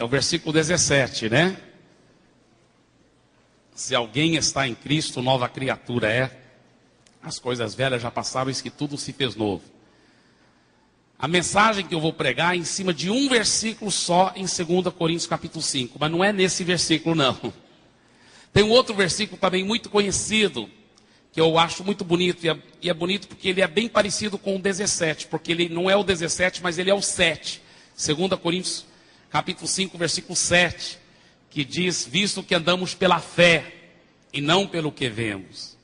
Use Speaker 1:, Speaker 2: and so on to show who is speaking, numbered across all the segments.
Speaker 1: É o versículo 17, né? Se alguém está em Cristo, nova criatura é. As coisas velhas já passaram, eis que tudo se fez novo. A mensagem que eu vou pregar é em cima de um versículo só em 2 Coríntios capítulo 5. Mas não é nesse versículo, não. Tem um outro versículo também muito conhecido, que eu acho muito bonito. E é bonito porque ele é bem parecido com o 17. Porque ele não é o 17, mas ele é o 7. 2 Coríntios capítulo 5, versículo 7. Que diz, visto que andamos pela fé e não pelo que vemos.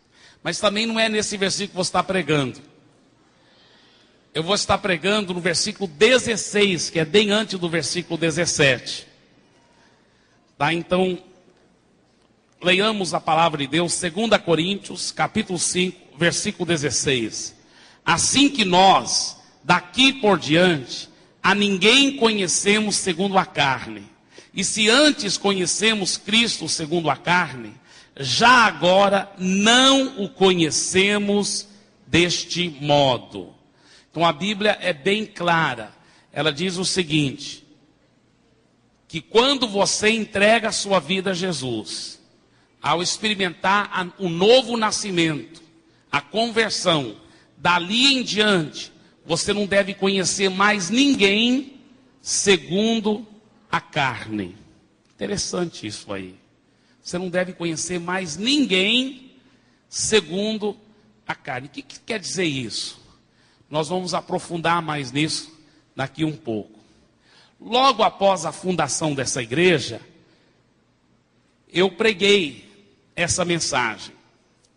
Speaker 1: Mas também não é nesse versículo que eu vou estar pregando. Eu vou estar pregando no versículo 16, que é bem antes do versículo 17. Tá? Então, leiamos a palavra de Deus, 2 Coríntios, capítulo 5, versículo 16. Assim que nós, daqui por diante, a ninguém conhecemos segundo a carne. E se antes conhecemos Cristo segundo a carne, já agora não o conhecemos deste modo. Então a Bíblia é bem clara. Ela diz o seguinte, que quando você entrega a sua vida a Jesus, ao experimentar o novo nascimento, a conversão, dali em diante, você não deve conhecer mais ninguém segundo a carne. Interessante isso aí. Você não deve conhecer mais ninguém segundo a carne. O que quer dizer isso? Nós vamos aprofundar mais nisso daqui um pouco. Logo após a fundação dessa igreja, eu preguei essa mensagem.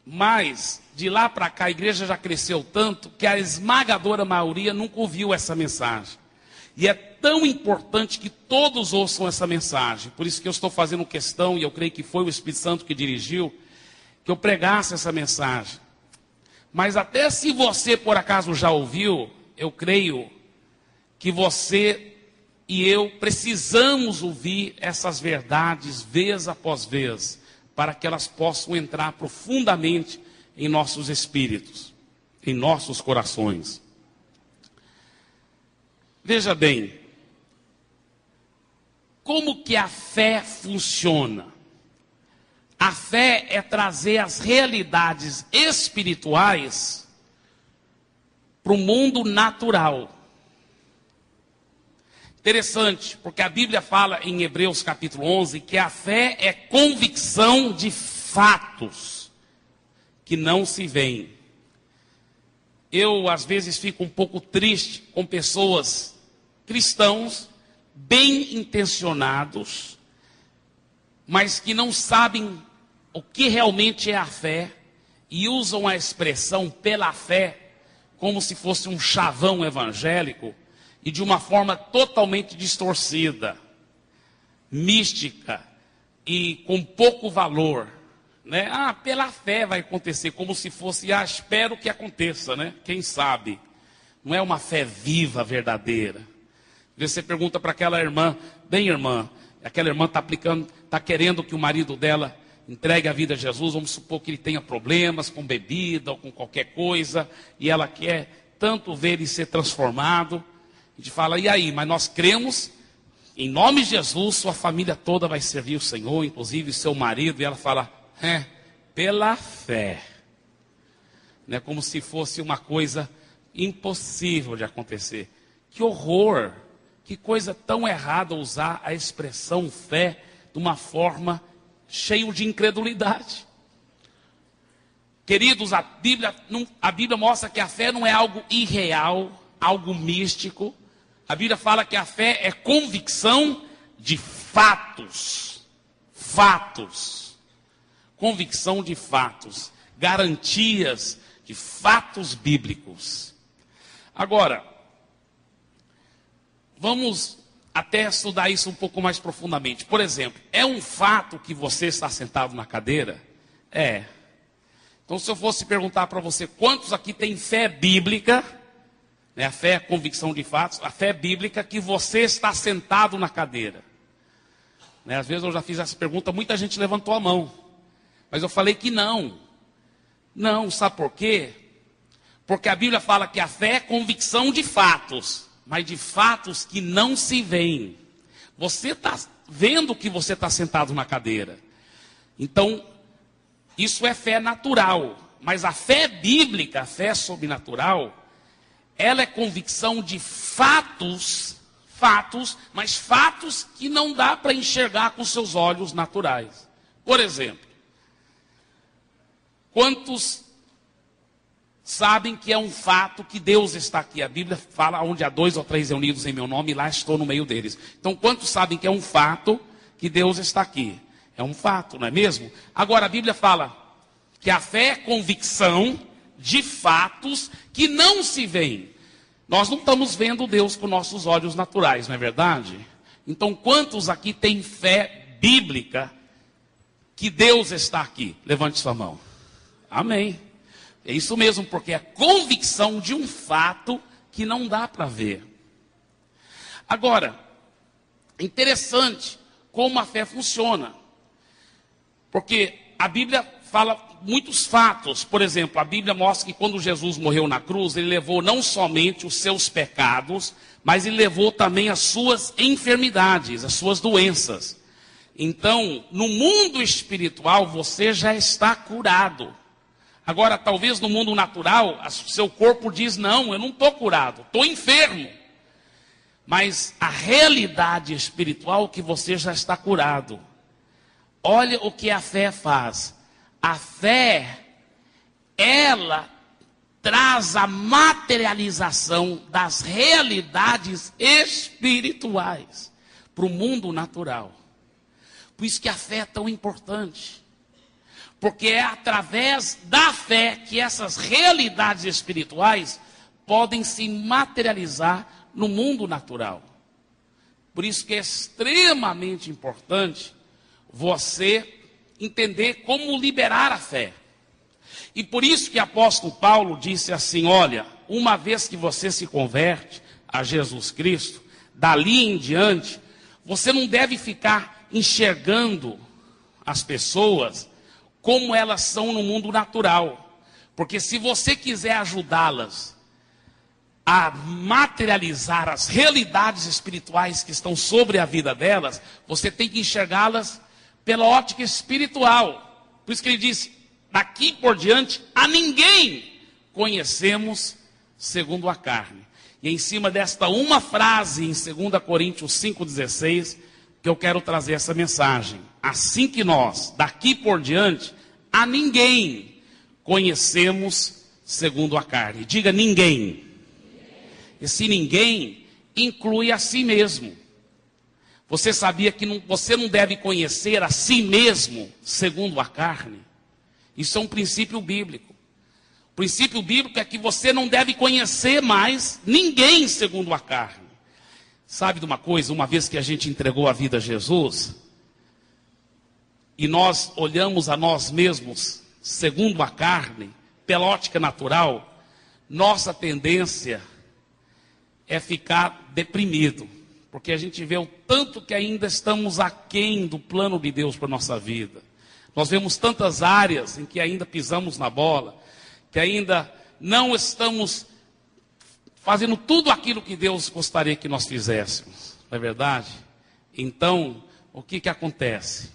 Speaker 1: Mas, de lá para cá, a igreja já cresceu tanto que a esmagadora maioria nunca ouviu essa mensagem. E é tão importante que todos ouçam essa mensagem. Por isso que eu estou fazendo questão, e eu creio que foi o Espírito Santo que dirigiu, que eu pregasse essa mensagem. Mas até se você por acaso já ouviu, eu creio que você e eu precisamos ouvir essas verdades vez após vez, para que elas possam entrar profundamente em nossos espíritos, em nossos corações. Veja bem, como que a fé funciona? A fé é trazer as realidades espirituais para o mundo natural. Interessante, porque a Bíblia fala em Hebreus capítulo 11 que a fé é convicção de fatos que não se veem. Eu, às vezes, fico um pouco triste com pessoas cristãos bem intencionados, mas que não sabem o que realmente é a fé e usam a expressão pela fé como se fosse um chavão evangélico e de uma forma totalmente distorcida, mística e com pouco valor, né? Ah, pela fé vai acontecer, como se fosse, espero que aconteça, né? Quem sabe? Não é uma fé viva, verdadeira. Você pergunta para aquela irmã, bem irmã, aquela irmã está querendo que o marido dela entregue a vida a Jesus, vamos supor que ele tenha problemas com bebida ou com qualquer coisa, e ela quer tanto ver ele ser transformado. A gente fala, e aí? Mas nós cremos, em nome de Jesus, sua família toda vai servir o Senhor, inclusive seu marido. E ela fala, pela fé. Né? Como se fosse uma coisa impossível de acontecer. Que horror! Que coisa tão errada usar a expressão fé de uma forma cheia de incredulidade. Queridos, a Bíblia mostra que a fé não é algo irreal, algo místico. A Bíblia fala que a fé é convicção de fatos. Fatos. Convicção de fatos. Garantias de fatos bíblicos. Agora, vamos até estudar isso um pouco mais profundamente. Por exemplo, é um fato que você está sentado na cadeira? É. Então, se eu fosse perguntar para você, quantos aqui têm fé bíblica, né, a fé é convicção de fatos, a fé bíblica que você está sentado na cadeira? Né, às vezes eu já fiz essa pergunta, muita gente levantou a mão. Mas eu falei que não. Não, sabe por quê? Porque a Bíblia fala que a fé é convicção de fatos, mas de fatos que não se veem. Você está vendo que você está sentado na cadeira. Então, isso é fé natural. Mas a fé bíblica, a fé sobrenatural, ela é convicção de fatos, mas fatos que não dá para enxergar com seus olhos naturais. Por exemplo, quantos sabem que é um fato que Deus está aqui? A Bíblia fala, onde há 2 ou 3 reunidos em meu nome, lá estou no meio deles. Então, quantos sabem que é um fato que Deus está aqui? É um fato, não é mesmo? Agora, a Bíblia fala que a fé é convicção de fatos que não se veem. Nós não estamos vendo Deus com nossos olhos naturais, não é verdade? Então, quantos aqui têm fé bíblica que Deus está aqui? Levante sua mão. Amém. É isso mesmo, porque é convicção de um fato que não dá para ver. Agora, é interessante como a fé funciona. Porque a Bíblia fala muitos fatos. Por exemplo, a Bíblia mostra que quando Jesus morreu na cruz, ele levou não somente os seus pecados, mas ele levou também as suas enfermidades, as suas doenças. Então, no mundo espiritual, você já está curado. Agora, talvez no mundo natural, o seu corpo diz, não, eu não estou curado, estou enfermo. Mas a realidade espiritual é que você já está curado. Olha o que a fé faz. A fé, ela traz a materialização das realidades espirituais para o mundo natural. Por isso que a fé é tão importante. Porque é através da fé que essas realidades espirituais podem se materializar no mundo natural. Por isso que é extremamente importante você entender como liberar a fé. E por isso que o apóstolo Paulo disse assim, olha, uma vez que você se converte a Jesus Cristo, dali em diante, você não deve ficar enxergando as pessoas como elas são no mundo natural. Porque se você quiser ajudá-las a materializar as realidades espirituais que estão sobre a vida delas, você tem que enxergá-las pela ótica espiritual. Por isso que ele disse, daqui por diante, a ninguém conhecemos segundo a carne. E em cima desta uma frase, em 2 Coríntios 5,16, que eu quero trazer essa mensagem. Assim que nós, daqui por diante, a ninguém conhecemos segundo a carne. Diga ninguém. Esse ninguém inclui a si mesmo. Você sabia que você não deve conhecer a si mesmo segundo a carne? Isso é um princípio bíblico. O princípio bíblico é que você não deve conhecer mais ninguém segundo a carne. Sabe de uma coisa? Uma vez que a gente entregou a vida a Jesus, e nós olhamos a nós mesmos segundo a carne, pela ótica natural, nossa tendência é ficar deprimido. Porque a gente vê o tanto que ainda estamos aquém do plano de Deus para a nossa vida. Nós vemos tantas áreas em que ainda pisamos na bola, que ainda não estamos fazendo tudo aquilo que Deus gostaria que nós fizéssemos. Não é verdade? Então, o que acontece?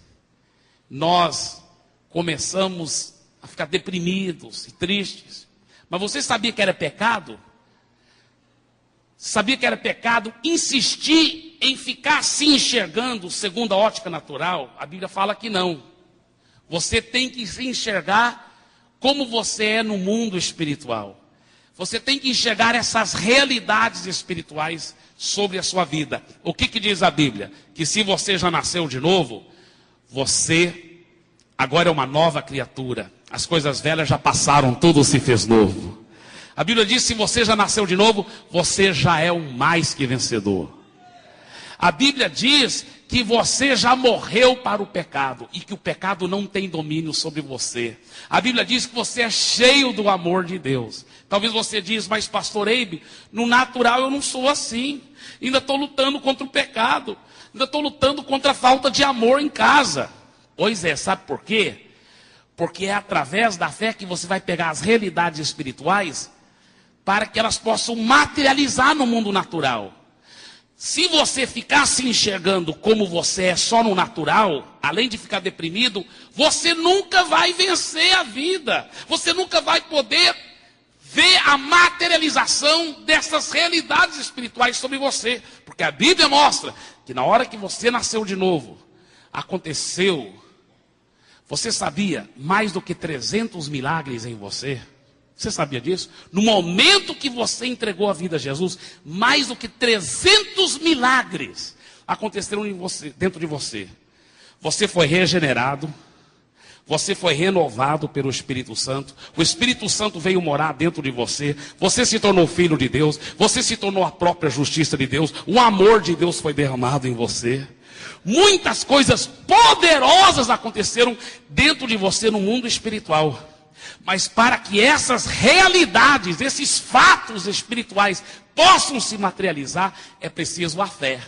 Speaker 1: Nós começamos a ficar deprimidos e tristes. Mas você sabia que era pecado? Sabia que era pecado insistir em ficar assim enxergando segundo a ótica natural? A Bíblia fala que não. Você tem que se enxergar como você é no mundo espiritual. Você tem que enxergar essas realidades espirituais sobre a sua vida. O que diz a Bíblia? Que se você já nasceu de novo, você agora é uma nova criatura. As coisas velhas já passaram, tudo se fez novo. A Bíblia diz, se você já nasceu de novo, você já é um mais que vencedor. A Bíblia diz que você já morreu para o pecado e que o pecado não tem domínio sobre você. A Bíblia diz que você é cheio do amor de Deus. Talvez você diz, mas pastor Eibe, no natural eu não sou assim. Ainda estou lutando contra o pecado. Ainda estou lutando contra a falta de amor em casa. Pois é, sabe por quê? Porque é através da fé que você vai pegar as realidades espirituais para que elas possam materializar no mundo natural. Se você ficar se enxergando como você é só no natural, além de ficar deprimido, você nunca vai vencer a vida. Você nunca vai poder ver a materialização dessas realidades espirituais sobre você. Porque a Bíblia mostra que na hora que você nasceu de novo, aconteceu, você sabia, mais do que 300 milagres em você. Você sabia disso? No momento que você entregou a vida a Jesus, mais do que 300 milagres aconteceram em você, dentro de você. Você foi regenerado, você foi renovado pelo Espírito Santo, o Espírito Santo veio morar dentro de você, você se tornou filho de Deus, você se tornou a própria justiça de Deus, o amor de Deus foi derramado em você. Muitas coisas poderosas aconteceram dentro de você no mundo espiritual. Mas para que essas realidades, esses fatos espirituais possam se materializar, é preciso a fé.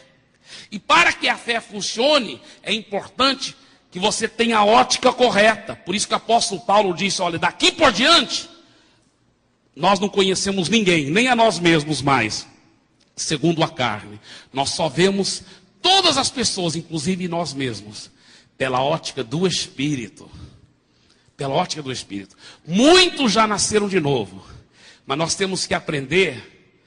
Speaker 1: E para que a fé funcione, é importante que você tenha a ótica correta. Por isso que o apóstolo Paulo disse, olha, daqui por diante, nós não conhecemos ninguém, nem a nós mesmos mais, segundo a carne. Nós só vemos todas as pessoas, inclusive nós mesmos, pela ótica do Espírito. Pela ótica do Espírito. Muitos já nasceram de novo, mas nós temos que aprender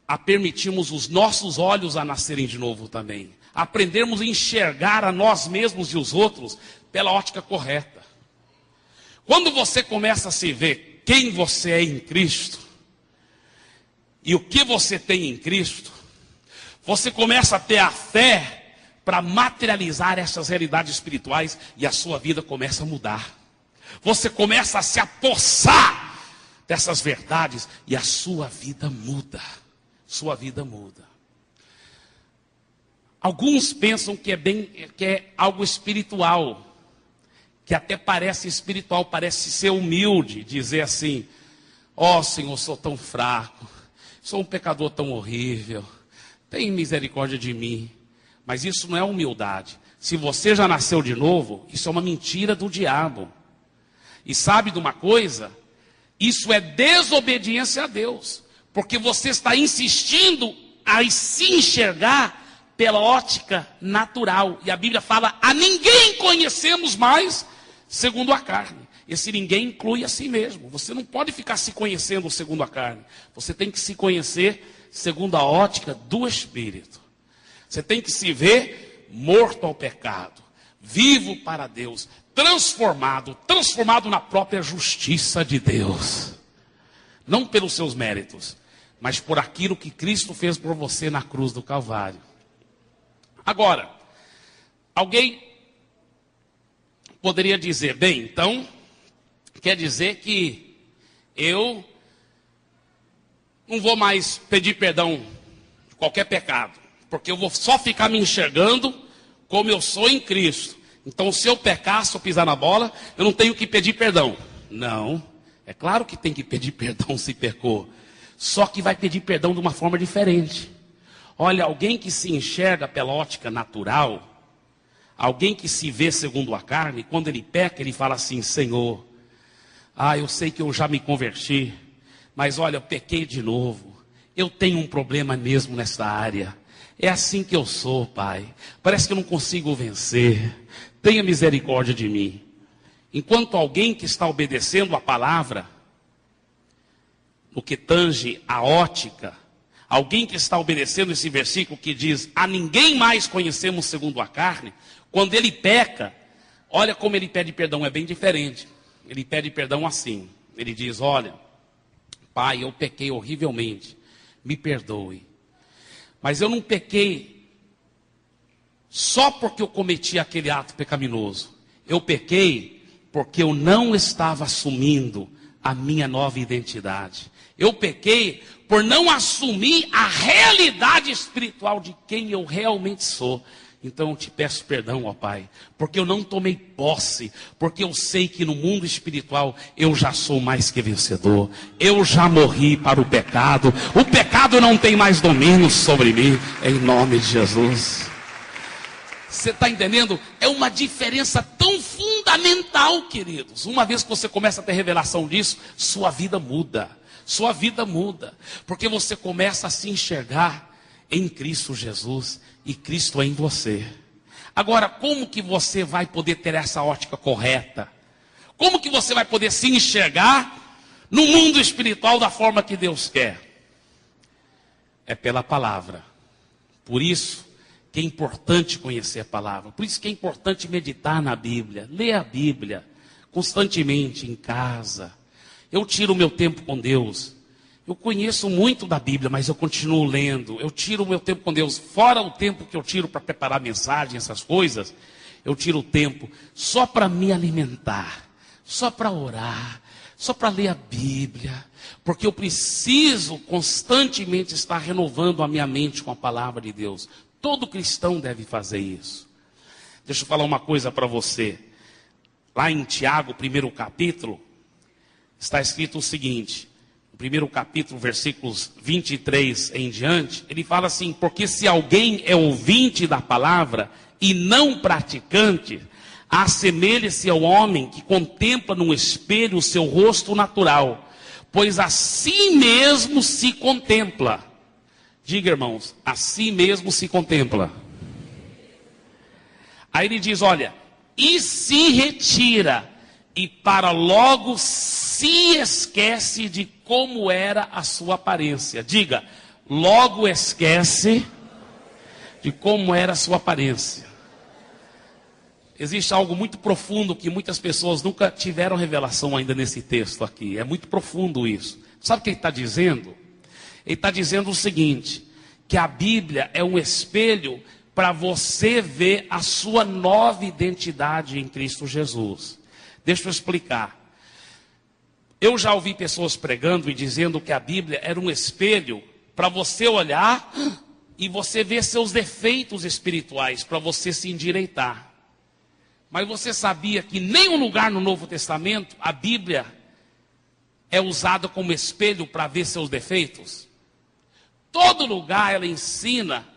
Speaker 1: a permitirmos os nossos olhos a nascerem de novo também. Aprendermos a enxergar a nós mesmos e os outros pela ótica correta. Quando você começa a se ver quem você é em Cristo e o que você tem em Cristo, você começa a ter a fé para materializar essas realidades espirituais e a sua vida começa a mudar. Você começa a se apossar dessas verdades e a sua vida muda. Sua vida muda. Alguns pensam que é algo espiritual, que até parece espiritual, parece ser humilde, dizer assim: ó Senhor, sou tão fraco, sou um pecador tão horrível, tem misericórdia de mim. Mas isso não é humildade. Se você já nasceu de novo, isso é uma mentira do diabo. E sabe de uma coisa? Isso é desobediência a Deus. Porque você está insistindo a se enxergar pela ótica natural. E a Bíblia fala, a ninguém conhecemos mais segundo a carne. Esse ninguém inclui a si mesmo. Você não pode ficar se conhecendo segundo a carne. Você tem que se conhecer segundo a ótica do Espírito. Você tem que se ver morto ao pecado, vivo para Deus, transformado na própria justiça de Deus. Não pelos seus méritos, mas por aquilo que Cristo fez por você na cruz do Calvário. Agora, alguém poderia dizer, bem, então, quer dizer que eu não vou mais pedir perdão de qualquer pecado, porque eu vou só ficar me enxergando como eu sou em Cristo. Então, se eu pecar, se eu pisar na bola, eu não tenho que pedir perdão. Não, é claro que tem que pedir perdão se pecou. Só que vai pedir perdão de uma forma diferente. Olha, alguém que se enxerga pela ótica natural, alguém que se vê segundo a carne, quando ele peca, ele fala assim, Senhor, eu sei que eu já me converti, mas olha, eu pequei de novo. Eu tenho um problema mesmo nessa área. É assim que eu sou, Pai. Parece que eu não consigo vencer. Tenha misericórdia de mim. Enquanto alguém que está obedecendo a palavra, no que tange a ótica, alguém que está obedecendo esse versículo que diz, a ninguém mais conhecemos segundo a carne, quando ele peca, olha como ele pede perdão, é bem diferente. Ele pede perdão assim. Ele diz, olha, Pai, eu pequei horrivelmente, me perdoe. Mas eu não pequei só porque eu cometi aquele ato pecaminoso. Eu pequei porque eu não estava assumindo a minha nova identidade. Eu pequei por não assumir a realidade espiritual de quem eu realmente sou. Então eu te peço perdão, ó Pai, porque eu não tomei posse, porque eu sei que no mundo espiritual eu já sou mais que vencedor. Eu já morri para o pecado não tem mais domínio sobre mim, em nome de Jesus. Você está entendendo? É uma diferença tão fundamental, queridos. Uma vez que você começa a ter revelação disso, sua vida muda. Sua vida muda, porque você começa a se enxergar em Cristo Jesus e Cristo é em você. Agora, como que você vai poder ter essa ótica correta? Como que você vai poder se enxergar no mundo espiritual da forma que Deus quer? É pela palavra. Por isso que é importante conhecer a palavra. Por isso que é importante meditar na Bíblia. Ler a Bíblia constantemente em casa. Eu tiro o meu tempo com Deus. Eu conheço muito da Bíblia, mas eu continuo lendo. Eu tiro o meu tempo com Deus. Fora o tempo que eu tiro para preparar mensagem, essas coisas, eu tiro o tempo só para me alimentar, só para orar, só para ler a Bíblia. Porque eu preciso constantemente estar renovando a minha mente com a palavra de Deus. Todo cristão deve fazer isso. Deixa eu falar uma coisa para você. Lá em Tiago, primeiro capítulo, está escrito o seguinte. No primeiro capítulo, versículos 23 em diante, ele fala assim: porque se alguém é ouvinte da palavra e não praticante, assemelha-se ao homem que contempla num espelho o seu rosto natural, pois a si mesmo se contempla. Diga, irmãos, a si mesmo se contempla. Aí ele diz, olha, e se retira, e para logo se esquece de como era a sua aparência. Diga, logo esquece de como era a sua aparência. Existe algo muito profundo que muitas pessoas nunca tiveram revelação ainda nesse texto aqui. É muito profundo isso. Sabe o que ele está dizendo? Ele está dizendo o seguinte, que a Bíblia é um espelho para você ver a sua nova identidade em Cristo Jesus. Deixa eu explicar. Eu já ouvi pessoas pregando e dizendo que a Bíblia era um espelho para você olhar e você ver seus defeitos espirituais, para você se endireitar. Mas você sabia que em nenhum lugar no Novo Testamento a Bíblia é usada como espelho para ver seus defeitos? Todo lugar ela ensina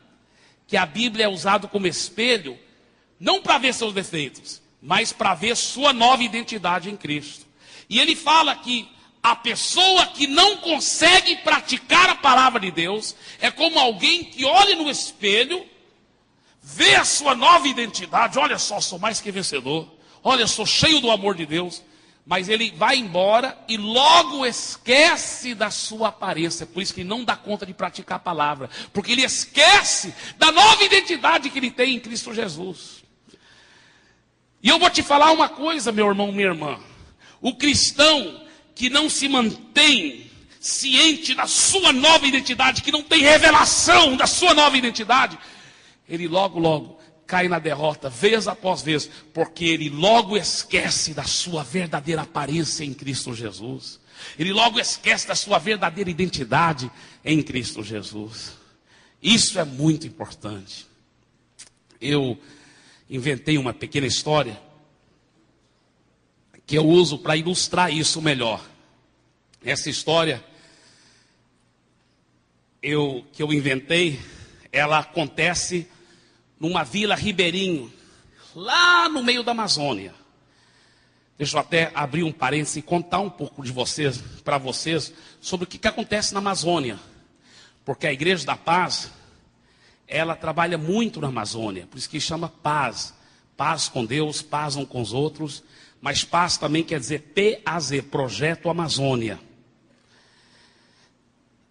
Speaker 1: que a Bíblia é usada como espelho, não para ver seus defeitos, mas para ver sua nova identidade em Cristo. E ele fala que a pessoa que não consegue praticar a palavra de Deus é como alguém que olha no espelho, vê a sua nova identidade, olha só, sou mais que vencedor, olha, sou cheio do amor de Deus, mas ele vai embora e logo esquece da sua aparência. Por isso que ele não dá conta de praticar a palavra, porque ele esquece da nova identidade que ele tem em Cristo Jesus. E eu vou te falar uma coisa, meu irmão, minha irmã. O cristão que não se mantém ciente da sua nova identidade, que não tem revelação da sua nova identidade, ele logo cai na derrota, vez após vez, porque ele logo esquece da sua verdadeira aparência em Cristo Jesus. Ele logo esquece da sua verdadeira identidade em Cristo Jesus. Isso é muito importante. Eu inventei uma pequena história que eu uso para ilustrar isso melhor. Essa história que eu inventei, ela acontece numa vila ribeirinho, lá no meio da Amazônia. Deixa eu até abrir um parênteses e contar um pouco para vocês, sobre o que acontece na Amazônia. Porque a Igreja da Paz, ela trabalha muito na Amazônia, por isso que chama paz. Paz com Deus, paz uns com os outros, mas paz também quer dizer PAZ, Projeto Amazônia.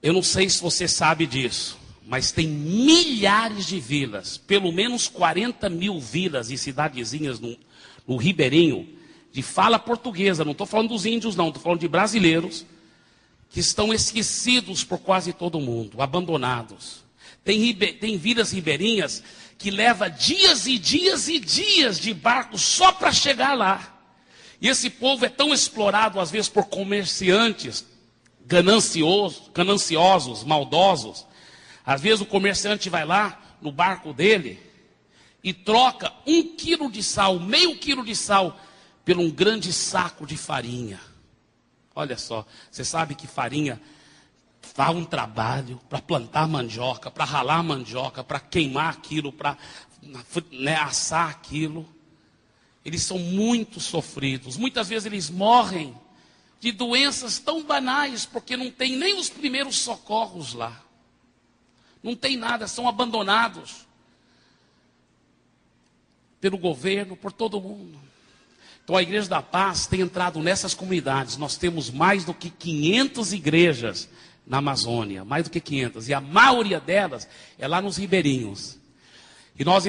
Speaker 1: Eu não sei se você sabe disso, mas tem milhares de vilas, pelo menos 40 mil vilas e cidadezinhas no Ribeirinho, de fala portuguesa. Não estou falando dos índios não, estou falando de brasileiros, que estão esquecidos por quase todo mundo, abandonados. Tem vilas ribeirinhas que leva dias e dias e dias de barco só para chegar lá. E esse povo é tão explorado às vezes por comerciantes gananciosos, maldosos. Às vezes o comerciante vai lá no barco dele e troca 1 quilo de sal, meio quilo de sal, por um grande saco de farinha. Olha só, você sabe que farinha dá um trabalho para plantar mandioca, para ralar mandioca, para queimar aquilo, para assar aquilo. Eles são muito sofridos. Muitas vezes eles morrem de doenças tão banais, porque não tem nem os primeiros socorros lá. Não tem nada, são abandonados pelo governo, por todo mundo. Então a Igreja da Paz tem entrado nessas comunidades. Nós temos mais do que 500 igrejas na Amazônia, mais do que 500. E a maioria delas é lá nos ribeirinhos. E nós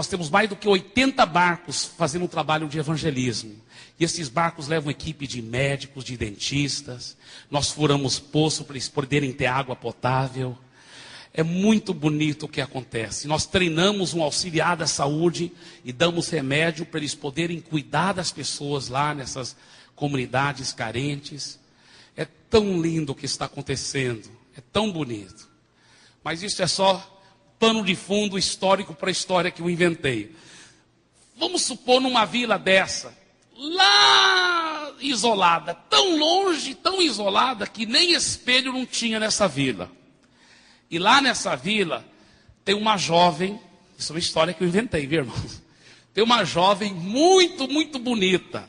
Speaker 1: temos mais do que 80 barcos fazendo um trabalho de evangelismo. E esses barcos levam equipe de médicos, de dentistas. Nós furamos poço para eles poderem ter água potável. É muito bonito o que acontece. Nós treinamos um auxiliar da saúde e damos remédio para eles poderem cuidar das pessoas lá nessas comunidades carentes. É tão lindo o que está acontecendo. É tão bonito. Mas isso é só pano de fundo histórico para a história que eu inventei. Vamos supor numa vila dessa, lá isolada, tão longe, tão isolada, que nem espelho não tinha nessa vila. E lá nessa vila tem uma jovem, isso é uma história que eu inventei, viu, irmãos? Tem uma jovem muito, muito bonita,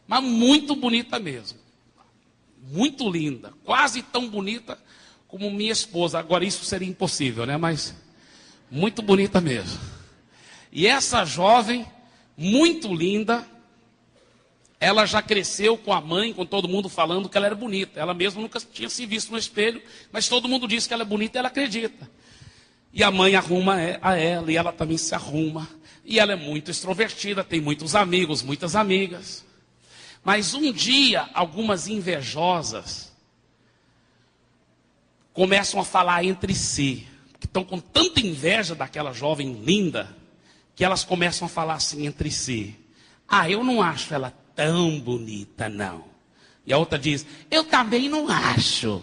Speaker 1: mas muito bonita mesmo. Muito linda, quase tão bonita como minha esposa. Agora isso seria impossível, né? Mas muito bonita mesmo. E essa jovem, muito linda, ela já cresceu com a mãe, com todo mundo falando que ela era bonita. Ela mesma nunca tinha se visto no espelho, mas todo mundo diz que ela é bonita e ela acredita. E a mãe arruma a ela, e ela também se arruma. E ela é muito extrovertida, tem muitos amigos, muitas amigas. Mas um dia, algumas invejosas começam a falar entre si, que estão com tanta inveja daquela jovem linda, que elas começam a falar assim entre si: ah, eu não acho ela tão bonita, não. E a outra diz: eu também não acho.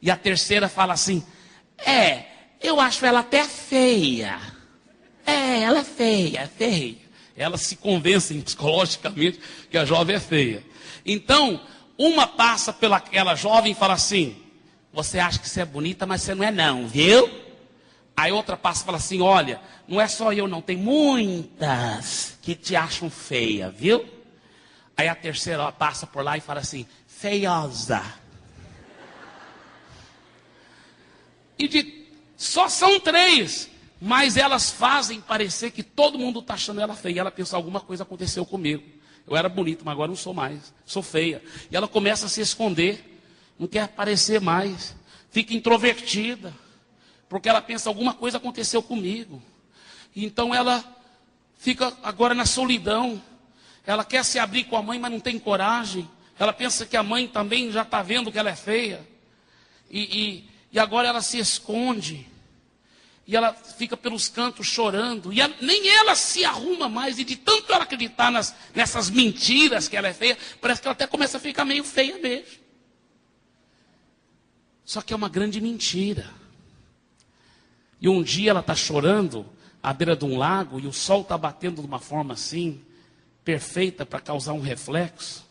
Speaker 1: E a terceira fala assim: eu acho ela até feia. Ela é feia, é feia. Elas se convencem psicologicamente que a jovem é feia. Então, uma passa pelaquela jovem e fala assim: você acha que você é bonita, mas você não é não, viu? Aí outra passa e fala assim: olha, não é só eu não, tem muitas que te acham feia, viu? Aí a terceira passa por lá e fala assim: feiosa. Só são 3, mas elas fazem parecer que todo mundo está achando ela feia. E ela pensa: alguma coisa aconteceu comigo. Eu era bonito, mas agora não sou mais, sou feia. E ela começa a se esconder, não quer aparecer mais, fica introvertida, porque ela pensa: alguma coisa aconteceu comigo. Então ela fica agora na solidão. Ela quer se abrir com a mãe, mas não tem coragem. Ela pensa que a mãe também já está vendo que ela é feia. E agora ela se esconde. E ela fica pelos cantos chorando. E nem ela se arruma mais. E de tanto ela acreditar nessas mentiras que ela é feia, parece que ela até começa a ficar meio feia mesmo. Só que é uma grande mentira. E um dia ela está chorando à beira de um lago, e o sol está batendo de uma forma assim, perfeita para causar um reflexo.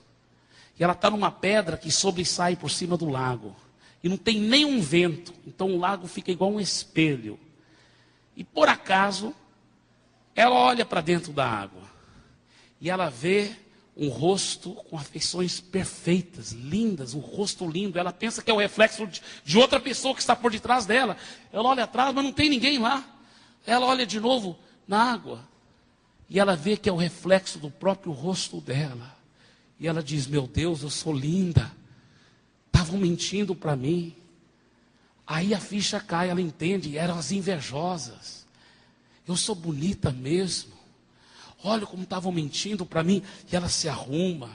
Speaker 1: E ela está numa pedra que sobressai por cima do lago. E não tem nenhum vento. Então o lago fica igual um espelho. E por acaso, ela olha para dentro da água. E ela vê um rosto com afeições perfeitas, lindas, um rosto lindo. Ela pensa que é o reflexo de outra pessoa que está por detrás dela. Ela olha atrás, mas não tem ninguém lá. Ela olha de novo na água. E ela vê que é o reflexo do próprio rosto dela. E ela diz: meu Deus, eu sou linda. Estavam mentindo para mim. Aí a ficha cai, ela entende, eram as invejosas. Eu sou bonita mesmo. Olha como estavam mentindo para mim. E ela se arruma.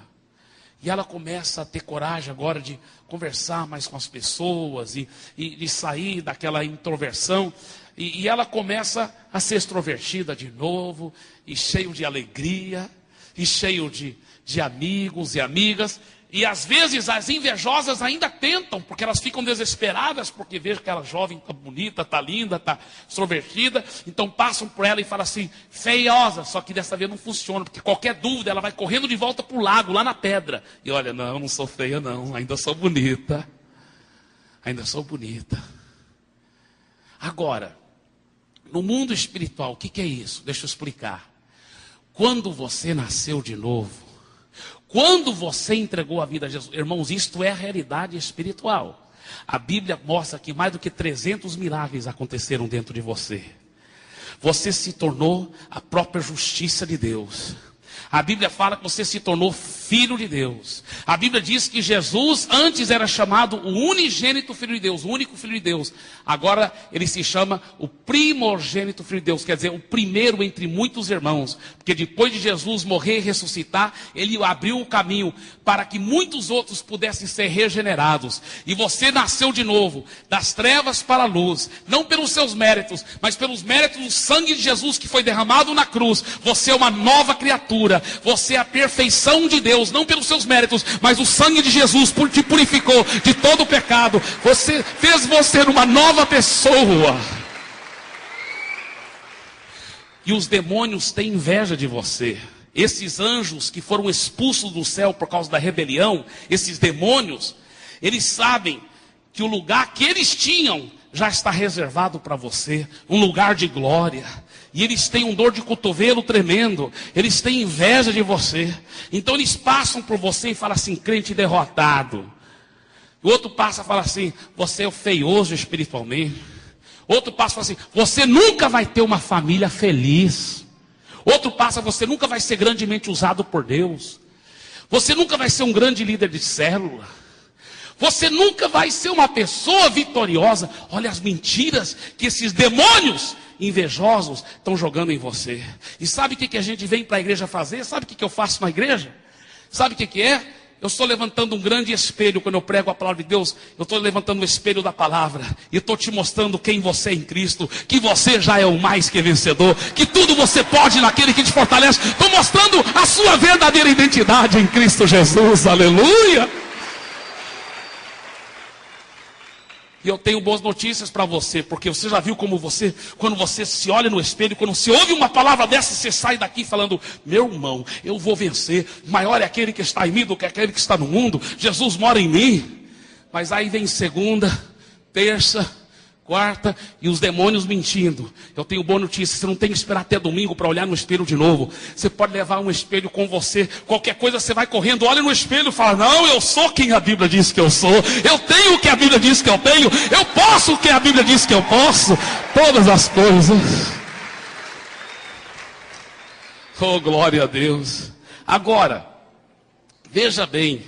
Speaker 1: E ela começa a ter coragem agora de conversar mais com as pessoas. E de sair daquela introversão. E ela começa a ser extrovertida de novo. E cheio de alegria. E cheio de amigos e amigas. E às vezes as invejosas ainda tentam, porque elas ficam desesperadas, porque vejam que aquela jovem está bonita, está linda, está extrovertida. Então passam por ela e falam assim: feiosa. Só que dessa vez não funciona, porque qualquer dúvida ela vai correndo de volta para o lago, lá na pedra. E olha, não sou feia não, ainda sou bonita. Ainda sou bonita. Agora, no mundo espiritual, o que é isso? Deixa eu explicar. Quando você nasceu de novo, Quando você entregou a vida a Jesus, irmãos, isto é a realidade espiritual. A Bíblia mostra que mais do que 300 milagres aconteceram dentro de você. Você se tornou a própria justiça de Deus. A Bíblia fala que você se tornou filho de Deus. A Bíblia diz que Jesus antes era chamado o unigênito filho de Deus, o único filho de Deus. Agora ele se chama o primogênito filho de Deus, quer dizer, o primeiro entre muitos irmãos. Porque depois de Jesus morrer e ressuscitar, ele abriu o caminho para que muitos outros pudessem ser regenerados. E você nasceu de novo, das trevas para a luz, não pelos seus méritos, mas pelos méritos do sangue de Jesus que foi derramado na cruz. Você é uma nova criatura. Você é a perfeição de Deus, não pelos seus méritos, mas o sangue de Jesus te purificou de todo o pecado. Fez você uma nova pessoa. E os demônios têm inveja de você. Esses anjos que foram expulsos do céu por causa da rebelião, esses demônios, eles sabem que o lugar que eles tinham já está reservado para você, um lugar de glória. E eles têm um dor de cotovelo tremendo. Eles têm inveja de você. Então eles passam por você e falam assim: crente derrotado. O outro passa e fala assim: você é feioso espiritualmente. Outro passa e fala assim: você nunca vai ter uma família feliz. Outro passa: você nunca vai ser grandemente usado por Deus. Você nunca vai ser um grande líder de célula. Você nunca vai ser uma pessoa vitoriosa. Olha as mentiras que esses demônios invejosos estão jogando em você. E sabe o que a gente vem para a igreja fazer? Sabe o que eu faço na igreja? Sabe o que é? Eu estou levantando um grande espelho quando eu prego a palavra de Deus. Eu estou levantando o espelho da palavra. E estou te mostrando quem você é em Cristo. Que você já é o mais que vencedor. Que tudo você pode naquele que te fortalece. Estou mostrando a sua verdadeira identidade em Cristo Jesus. Aleluia! E eu tenho boas notícias para você, porque você já viu como você, quando você se olha no espelho, quando você ouve uma palavra dessa, você sai daqui falando: meu irmão, eu vou vencer, maior é aquele que está em mim do que aquele que está no mundo, Jesus mora em mim. Mas aí vem segunda, terça, quarta, e os demônios mentindo. Eu tenho boa notícia: você não tem que esperar até domingo para olhar no espelho de novo. Você pode levar um espelho com você. Qualquer coisa você vai correndo, olha no espelho e fala: não, eu sou quem a Bíblia diz que eu sou. Eu tenho o que a Bíblia diz que eu tenho. Eu posso o que a Bíblia diz que eu posso. Todas as coisas. Oh, glória a Deus. Agora, veja bem.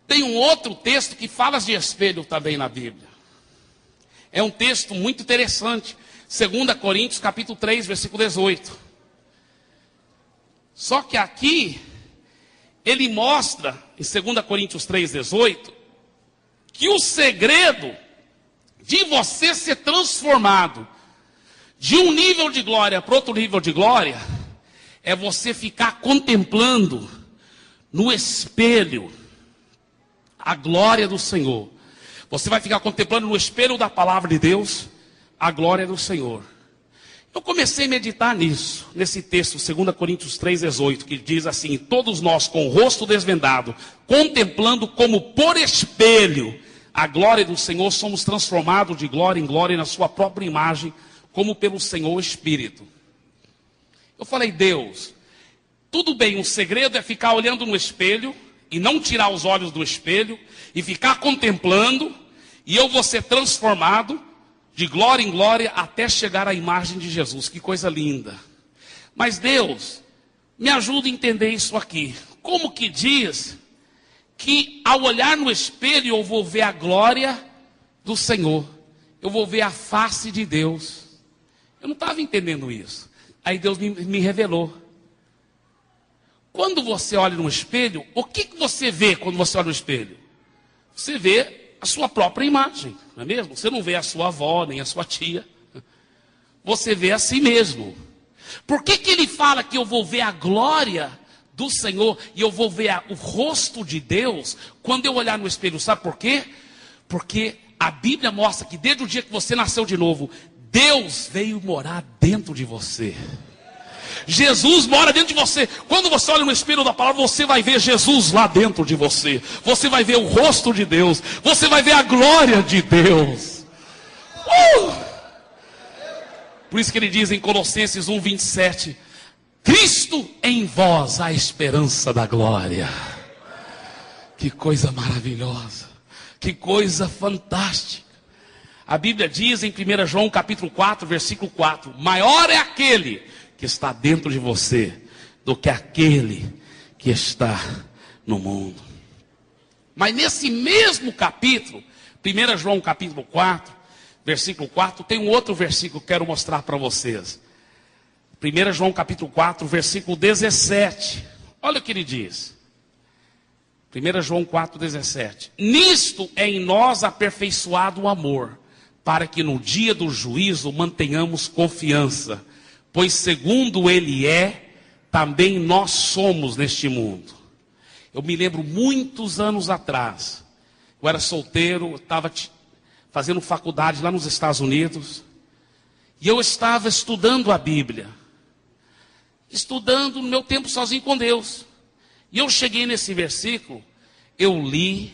Speaker 1: Tem um outro texto que fala de espelho também na Bíblia. É um texto muito interessante. 2 Coríntios capítulo 3, versículo 18. Só que aqui, ele mostra, em 2 Coríntios 3, 18, que o segredo de você ser transformado de um nível de glória para outro nível de glória, é você ficar contemplando no espelho a glória do Senhor. Você vai ficar contemplando no espelho da palavra de Deus a glória do Senhor. Eu comecei a meditar nisso, nesse texto, 2 Coríntios 3, 18, que diz assim: todos nós com o rosto desvendado, contemplando como por espelho a glória do Senhor, somos transformados de glória em glória na sua própria imagem, como pelo Senhor Espírito. Eu falei: Deus, tudo bem, o segredo é ficar olhando no espelho e não tirar os olhos do espelho e ficar contemplando, e eu vou ser transformado de glória em glória até chegar à imagem de Jesus. Que coisa linda. Mas Deus, me ajuda a entender isso aqui. Como que diz que ao olhar no espelho eu vou ver a glória do Senhor, eu vou ver a face de Deus? Eu não estava entendendo isso. Aí Deus me revelou. Quando você olha no espelho, o que você vê quando você olha no espelho? Você vê a sua própria imagem, não é mesmo? Você não vê a sua avó, nem a sua tia. Você vê a si mesmo. Por que ele fala que eu vou ver a glória do Senhor e eu vou ver o rosto de Deus quando eu olhar no espelho? Sabe por quê? Porque a Bíblia mostra que desde o dia que você nasceu de novo, Deus veio morar dentro de você. Jesus mora dentro de você. Quando você olha no espelho da palavra, você vai ver Jesus lá dentro de você. Você vai ver o rosto de Deus. Você vai ver a glória de Deus. Por isso que ele diz em Colossenses 1, 27: Cristo em vós a esperança da glória. Que coisa maravilhosa, que coisa fantástica. A Bíblia diz em 1 João capítulo 4, versículo 4, maior é aquele que está dentro de você do que aquele que está no mundo. Mas nesse mesmo capítulo, 1 João capítulo 4, versículo 4, tem um outro versículo que eu quero mostrar para vocês. 1 João capítulo 4, versículo 17. Olha o que ele diz. 1 João 4, 17. Nisto é em nós aperfeiçoado o amor, para que no dia do juízo mantenhamos confiança. Pois segundo ele é, também nós somos neste mundo. Eu me lembro muitos anos atrás, eu era solteiro, estava fazendo faculdade lá nos Estados Unidos, e eu estava estudando a Bíblia, estudando no meu tempo sozinho com Deus. E eu cheguei nesse versículo, eu li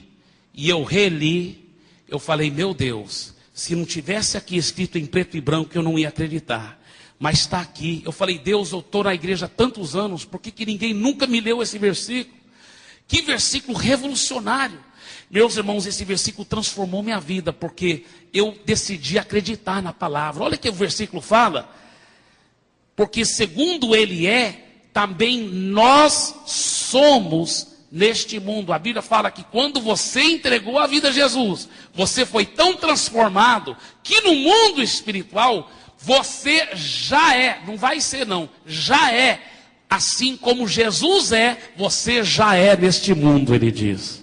Speaker 1: e eu reli, eu falei, meu Deus, se não tivesse aqui escrito em preto e branco, eu não ia acreditar. Mas está aqui. Eu falei, Deus, eu estou na igreja há tantos anos, por que ninguém nunca me leu esse versículo? Que versículo revolucionário. Meus irmãos, esse versículo transformou minha vida, porque eu decidi acreditar na palavra. Olha o que o versículo fala. Porque segundo ele é, também nós somos neste mundo. A Bíblia fala que quando você entregou a vida a Jesus, você foi tão transformado, que no mundo espiritual, você já é, não vai ser não, já é, assim como Jesus é, você já é neste mundo, ele diz.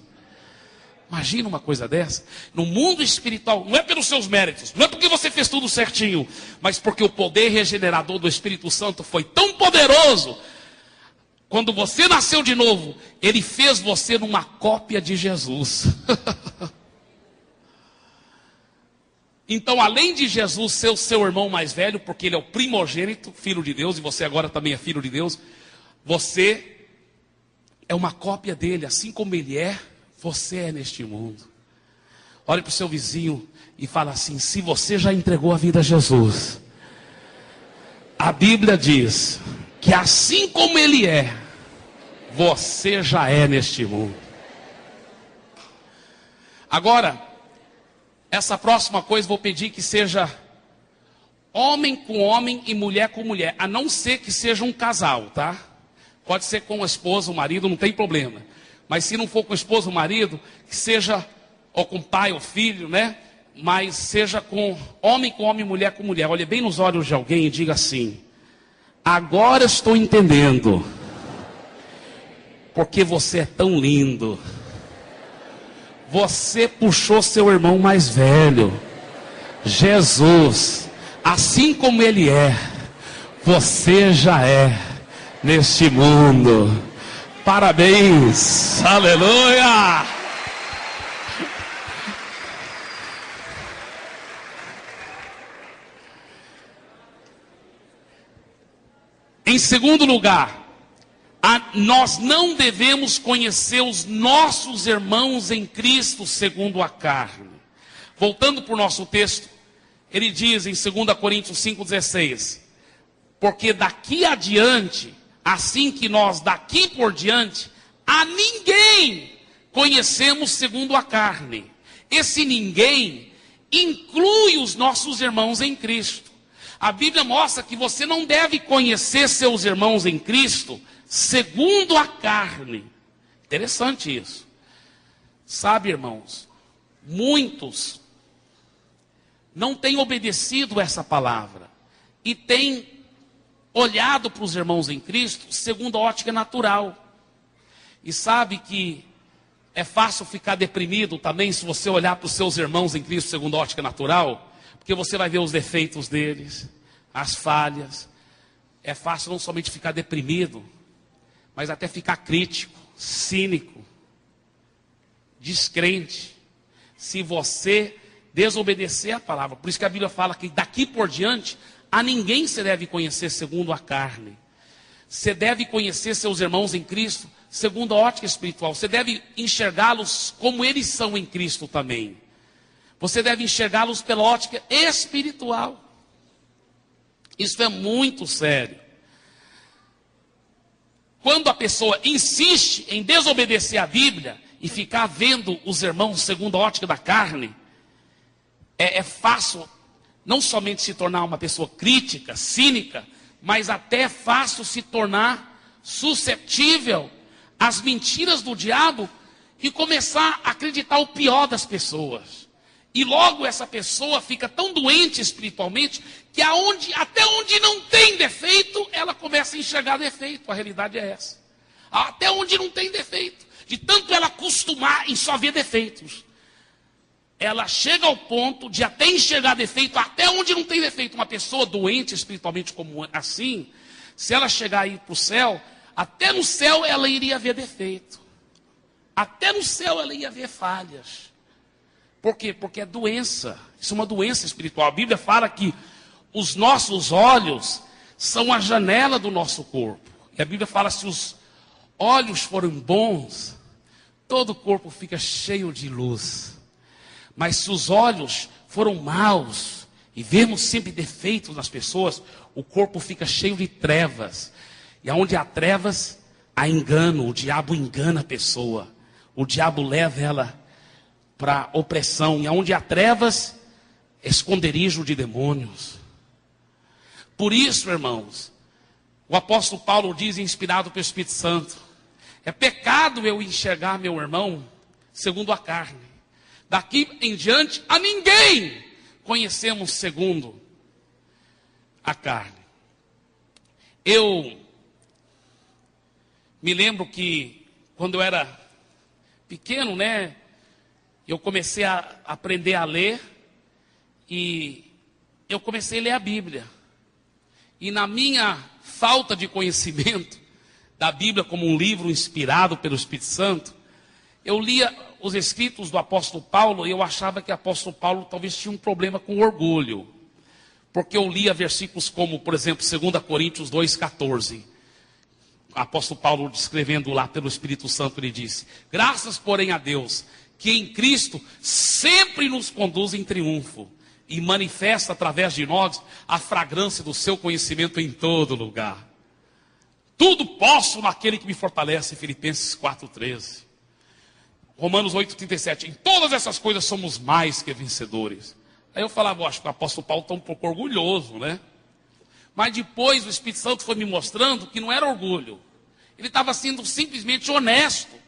Speaker 1: Imagina uma coisa dessa. No mundo espiritual, não é pelos seus méritos, não é porque você fez tudo certinho, mas porque o poder regenerador do Espírito Santo foi tão poderoso. Quando você nasceu de novo, ele fez você numa cópia de Jesus. Então, além de Jesus ser o seu irmão mais velho, porque ele é o primogênito, filho de Deus, e você agora também é filho de Deus, você é uma cópia dele, assim como ele é, você é neste mundo. Olhe para o seu vizinho e fala assim, se você já entregou a vida a Jesus, a Bíblia diz que assim como ele é, você já é neste mundo. Agora, essa próxima coisa vou pedir que seja homem com homem e mulher com mulher, a não ser que seja um casal, tá? Pode ser com a esposa, o marido, não tem problema. Mas se não for com a esposa, o marido, que seja ou com pai ou filho, né? Mas seja com homem, mulher com mulher. Olhe bem nos olhos de alguém e diga assim, agora estou entendendo porque você é tão lindo. Você puxou seu irmão mais velho, Jesus, assim como ele é, você já é neste mundo. Parabéns, aleluia! Em segundo lugar, nós não devemos conhecer os nossos irmãos em Cristo segundo a carne. Voltando para o nosso texto, ele diz em 2 Coríntios 5,16, porque daqui adiante, assim que nós daqui por diante, a ninguém conhecemos segundo a carne. Esse ninguém inclui os nossos irmãos em Cristo. A Bíblia mostra que você não deve conhecer seus irmãos em Cristo segundo a carne. Interessante isso. Sabe, irmãos, muitos não têm obedecido essa palavra e têm olhado para os irmãos em Cristo segundo a ótica natural. E sabe que é fácil ficar deprimido também se você olhar para os seus irmãos em Cristo segundo a ótica natural, porque você vai ver os defeitos deles, as falhas. É fácil não somente ficar deprimido, mas até ficar crítico, cínico, descrente, se você desobedecer a palavra. Por isso que a Bíblia fala que daqui por diante, a ninguém se deve conhecer segundo a carne. Você deve conhecer seus irmãos em Cristo segundo a ótica espiritual. Você deve enxergá-los como eles são em Cristo também. Você deve enxergá-los pela ótica espiritual. Isso é muito sério. quando a pessoa insiste em desobedecer a Bíblia e ficar vendo os irmãos segundo a ótica da carne, é fácil não somente se tornar uma pessoa crítica, cínica, mas até é fácil se tornar suscetível às mentiras do diabo e começar a acreditar o pior das pessoas. E logo essa pessoa fica tão doente espiritualmente que até onde não tem defeito, ela começa a enxergar defeito. A realidade é essa. Até onde não tem defeito. De tanto ela acostumar em só ver defeitos. Ela chega ao ponto de até enxergar defeito, até onde não tem defeito. Uma pessoa doente espiritualmente como assim, se ela chegar aí para o céu, até no céu ela iria ver defeito. Até no céu ela ia ver falhas. Por quê? Porque é doença. Isso é uma doença espiritual. A Bíblia fala que os nossos olhos são a janela do nosso corpo. E a Bíblia fala, se os olhos forem bons, todo o corpo fica cheio de luz. Mas se os olhos foram maus e vemos sempre defeitos nas pessoas, o corpo fica cheio de trevas. E onde há trevas, há engano. O diabo engana a pessoa. O diabo leva ela para opressão. E onde há trevas, esconderijo de demônios. Por isso, irmãos, o apóstolo Paulo diz, inspirado pelo Espírito Santo, é pecado eu enxergar meu irmão segundo a carne. Daqui em diante, a ninguém conhecemos segundo a carne. Eu me lembro que quando eu era pequeno, né, eu comecei a aprender a ler e eu comecei a ler a Bíblia. E na minha falta de conhecimento da Bíblia como um livro inspirado pelo Espírito Santo, eu lia os escritos do apóstolo Paulo e eu achava que o apóstolo Paulo talvez tinha um problema com orgulho. Porque eu lia versículos como, por exemplo, 2 Coríntios 2,14. O apóstolo Paulo, descrevendo lá pelo Espírito Santo, ele disse: graças, porém, a Deus, que em Cristo sempre nos conduz em triunfo e manifesta através de nós a fragrância do seu conhecimento em todo lugar. Tudo posso naquele que me fortalece, Filipenses 4,13. Romanos 8,37. Em todas essas coisas somos mais que vencedores. Aí eu falava, acho que o apóstolo Paulo está um pouco orgulhoso, né? Mas depois o Espírito Santo foi me mostrando que não era orgulho. Ele estava sendo simplesmente honesto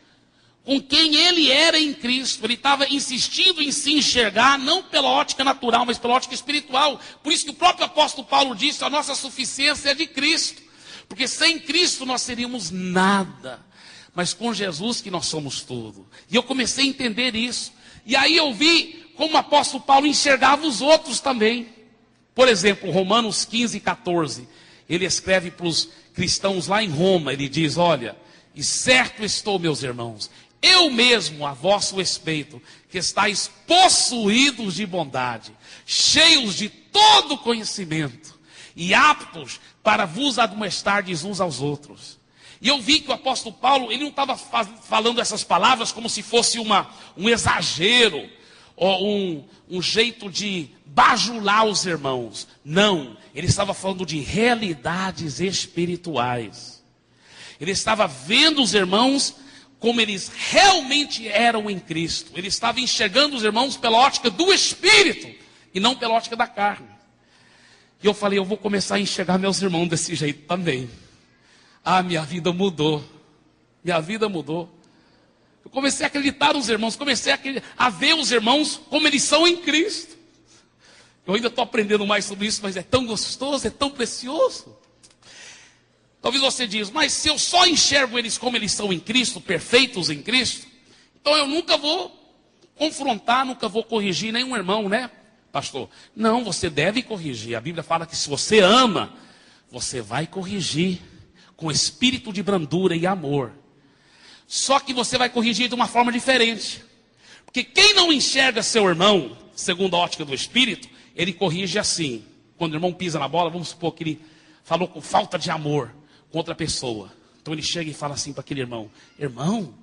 Speaker 1: com quem ele era em Cristo. Ele estava insistindo em se enxergar, não pela ótica natural, mas pela ótica espiritual. Por isso que o próprio apóstolo Paulo disse, a nossa suficiência é de Cristo. Porque sem Cristo nós seríamos nada. Mas com Jesus que nós somos tudo. E eu comecei a entender isso. E aí eu vi como o apóstolo Paulo enxergava os outros também. Por exemplo, Romanos 15,14. Ele escreve para os cristãos lá em Roma. Ele diz, olha, e certo estou, meus irmãos, eu mesmo a vosso respeito, que estáis possuídos de bondade, cheios de todo conhecimento, e aptos para vos admoestardes uns aos outros. E eu vi que o apóstolo Paulo, ele não estava falando essas palavras como se fosse um exagero, ou um jeito de bajular os irmãos. Não, ele estava falando de realidades espirituais. Ele estava vendo os irmãos como eles realmente eram em Cristo. Ele estava enxergando os irmãos pela ótica do Espírito, e não pela ótica da carne. E eu falei, eu vou começar a enxergar meus irmãos desse jeito também. Ah, minha vida mudou. Minha vida mudou. Eu comecei a acreditar nos irmãos. Comecei a ver os irmãos como eles são em Cristo. Eu ainda estou aprendendo mais sobre isso, mas é tão gostoso, é tão precioso. Talvez você diz, mas se eu só enxergo eles como eles são em Cristo, perfeitos em Cristo, então eu nunca vou confrontar, nunca vou corrigir nenhum irmão, né, pastor? Não, você deve corrigir. A Bíblia fala que se você ama, você vai corrigir com espírito de brandura e amor. Só que você vai corrigir de uma forma diferente. Porque quem não enxerga seu irmão, segundo a ótica do Espírito, ele corrige assim. Quando o irmão pisa na bola, vamos supor que ele falou com falta de amor com outra pessoa. Então ele chega e fala assim para aquele irmão, irmão,